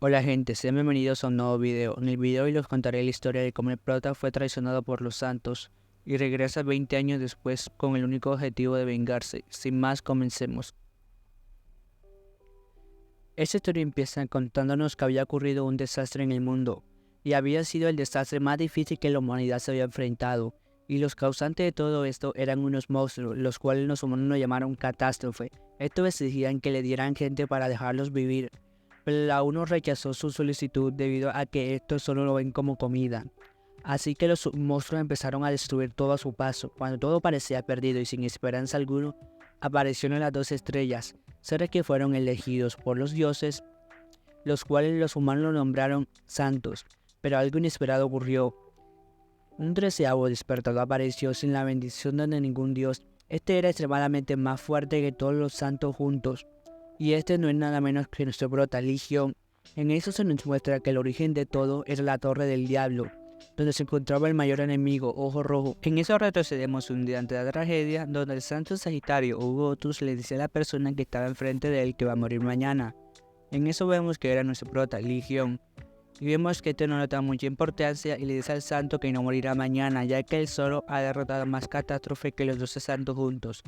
Hola gente, sean bienvenidos a un nuevo video. En el video hoy les contaré la historia de cómo el prota fue traicionado por los santos y regresa 20 años después con el único objetivo de vengarse. Sin más, comencemos. Esta historia empieza contándonos que había ocurrido un desastre en el mundo y había sido el desastre más difícil que la humanidad se había enfrentado, y los causantes de todo esto eran unos monstruos, los cuales los humanos lo llamaron catástrofe. Estos exigían que le dieran gente para dejarlos vivir, pero la ONU rechazó su solicitud debido a que estos solo lo ven como comida. Así que los monstruos empezaron a destruir todo a su paso. Cuando todo parecía perdido y sin esperanza alguna, aparecieron las dos estrellas, seres que fueron elegidos por los dioses, los cuales los humanos lo nombraron santos. Pero algo inesperado ocurrió. Un treceavo despertador apareció sin la bendición de ningún dios. Este era extremadamente más fuerte que todos los santos juntos, y este no es nada menos que nuestro prota Legión. En eso se nos muestra que el origen de todo era la Torre del Diablo, donde se encontraba el mayor enemigo, Ojo Rojo. En eso retrocedemos un día ante la tragedia, donde el santo Sagitario o Gotus le dice a la persona que estaba enfrente de él que va a morir mañana. En eso vemos que era nuestro prota Legión, y vemos que este no le da mucha importancia y le dice al santo que no morirá mañana, ya que él solo ha derrotado más catástrofe que los 12 santos juntos.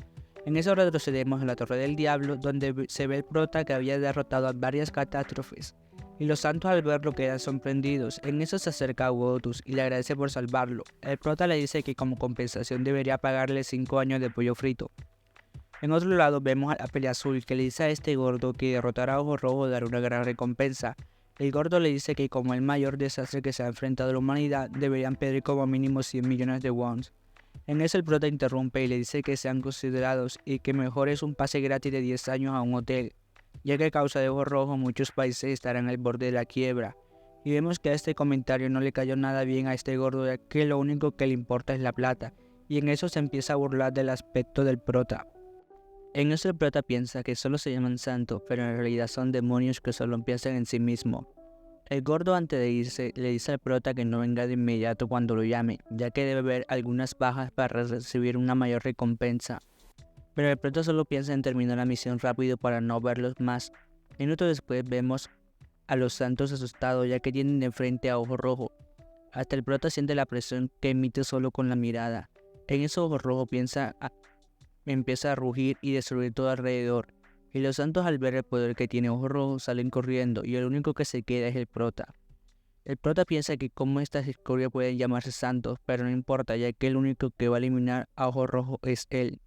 En eso retrocedemos a la Torre del Diablo, donde se ve el prota que había derrotado a varias catástrofes, y los santos al verlo quedan sorprendidos. En eso se acerca a Wotus y le agradece por salvarlo. El prota le dice que como compensación debería pagarle 5 años de pollo frito. En otro lado vemos a la Pelea Azul, que le dice a este gordo que derrotar a Ojo Rojo dará una gran recompensa. El gordo le dice que como el mayor desastre que se ha enfrentado a la humanidad, deberían pedir como mínimo 100 millones de wons. En eso el prota interrumpe y le dice que sean considerados y que mejor es un pase gratis de 10 años a un hotel, ya que a causa de Ojo Rojo muchos países estarán al borde de la quiebra. Y vemos que a este comentario no le cayó nada bien a este gordo, ya que lo único que le importa es la plata, y en eso se empieza a burlar del aspecto del prota. En eso el prota piensa que solo se llaman santos, pero en realidad son demonios que solo piensan en sí mismo. El gordo antes de irse le dice al prota que no venga de inmediato cuando lo llame, ya que debe haber algunas bajas para recibir una mayor recompensa. Pero el prota solo piensa en terminar la misión rápido para no verlos más. Minutos después vemos a los santos asustados, ya que tienen de frente a Ojo Rojo. Hasta el prota siente la presión que emite solo con la mirada. En eso Ojo Rojo empieza a rugir y destruir todo alrededor, y los santos al ver el poder que tiene Ojo Rojo salen corriendo, y el único que se queda es el prota. El prota piensa que como estas escorias pueden llamarse santos, pero no importa, ya que el único que va a eliminar a Ojo Rojo es él.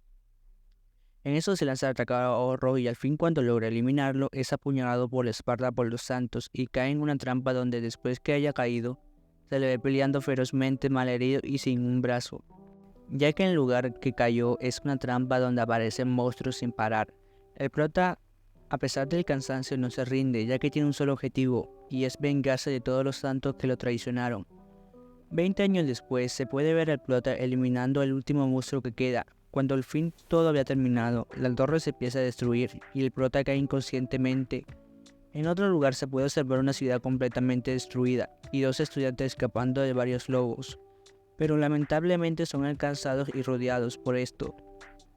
En eso se lanza a atacar a Ojo Rojo y al fin cuando logra eliminarlo es apuñalado por la espalda por los santos y cae en una trampa donde después que haya caído se le ve peleando ferozmente, malherido y sin un brazo, ya que en el lugar que cayó es una trampa donde aparecen monstruos sin parar. El prota, a pesar del cansancio, no se rinde, ya que tiene un solo objetivo, y es vengarse de todos los santos que lo traicionaron. 20 años después, se puede ver al prota eliminando el último monstruo que queda. Cuando al fin todo había terminado, la torre se empieza a destruir, y el prota cae inconscientemente. En otro lugar se puede observar una ciudad completamente destruida, y dos estudiantes escapando de varios lobos, pero lamentablemente son alcanzados y rodeados por esto.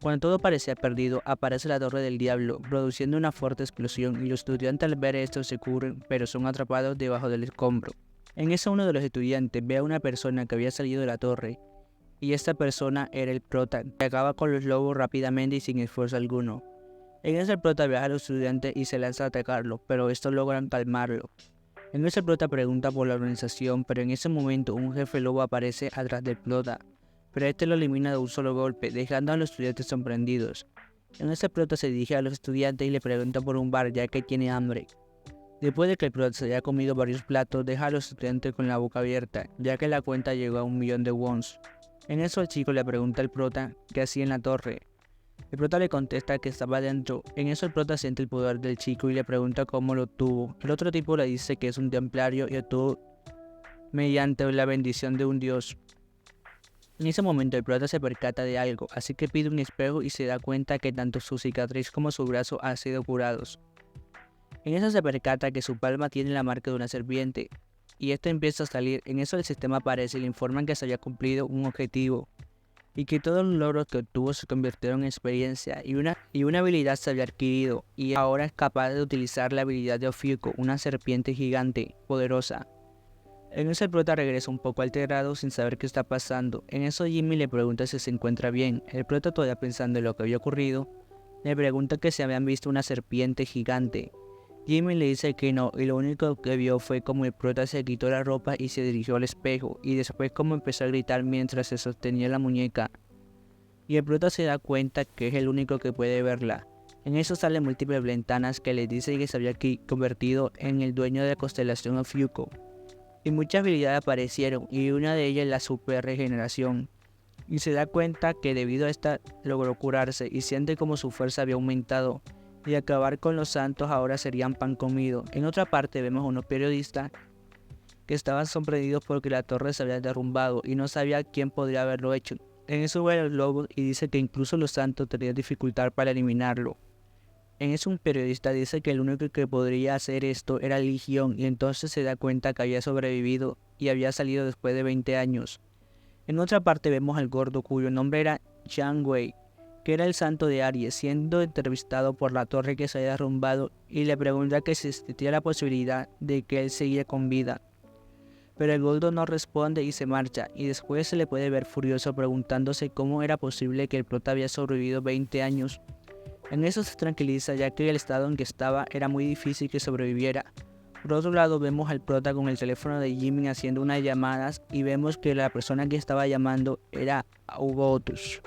Cuando todo parecía perdido, aparece la Torre del Diablo, produciendo una fuerte explosión, y los estudiantes al ver esto se cubren, pero son atrapados debajo del escombro. En eso uno de los estudiantes ve a una persona que había salido de la torre, y esta persona era el prota, que acaba con los lobos rápidamente y sin esfuerzo alguno. En eso el prota ve a los estudiantes y se lanza a atacarlo, pero estos logran calmarlo. En eso el prota pregunta por la organización, pero en ese momento un jefe lobo aparece atrás del prota, pero este lo elimina de un solo golpe, dejando a los estudiantes sorprendidos. En ese prota se dirige a los estudiantes y le pregunta por un bar ya que tiene hambre. Después de que el prota se haya comido varios platos, deja a los estudiantes con la boca abierta, ya que la cuenta llegó a 1.000.000 de wons. En eso el chico le pregunta al prota qué hacía en la torre. El prota le contesta que estaba dentro. En eso el prota siente el poder del chico y le pregunta cómo lo obtuvo. El otro tipo le dice que es un templario y obtuvo mediante la bendición de un dios. En ese momento el prota se percata de algo, así que pide un espejo y se da cuenta que tanto su cicatriz como su brazo han sido curados. En eso se percata que su palma tiene la marca de una serpiente, y esto empieza a salir. En eso el sistema aparece y le informan que se había cumplido un objetivo. y que todos los logros que obtuvo se convirtieron en experiencia y una habilidad se había adquirido, y ahora es capaz de utilizar la habilidad de Ofiuco, una serpiente gigante, poderosa. En eso el prota regresa un poco alterado sin saber qué está pasando. En eso Jimmy le pregunta si se encuentra bien. El prota, todavía pensando en lo que había ocurrido, le pregunta que si habían visto una serpiente gigante. Jimmy le dice que no, y lo único que vio fue como el prota se quitó la ropa y se dirigió al espejo, y después como empezó a gritar mientras se sostenía la muñeca. Y el prota se da cuenta que es el único que puede verla. En eso salen múltiples ventanas que le dicen que se había convertido en el dueño de la constelación Ofiuco. Y muchas habilidades aparecieron, y una de ellas es la super regeneración. Y se da cuenta que debido a esta logró curarse y siente como su fuerza había aumentado, y acabar con los santos ahora serían pan comido. En otra parte vemos a unos periodistas que estaban sorprendidos porque la torre se había derrumbado y no sabía quién podría haberlo hecho. En eso ve el lobo y dice que incluso los santos tenían dificultad para eliminarlo. En eso un periodista dice que el único que podría hacer esto era Legión, y entonces se da cuenta que había sobrevivido y había salido después de 20 años. En otra parte vemos al gordo cuyo nombre era Yang Wei, que era el santo de Aries, siendo entrevistado por la torre que se había derrumbado, y le pregunta que si existía la posibilidad de que él seguía con vida. Pero el gordo no responde y se marcha, y después se le puede ver furioso preguntándose cómo era posible que el prota había sobrevivido 20 años. En eso se tranquiliza, ya que el estado en que estaba era muy difícil que sobreviviera. Por otro lado vemos al prota con el teléfono de Jimmy haciendo unas llamadas, y vemos que la persona que estaba llamando era Hugo Otus.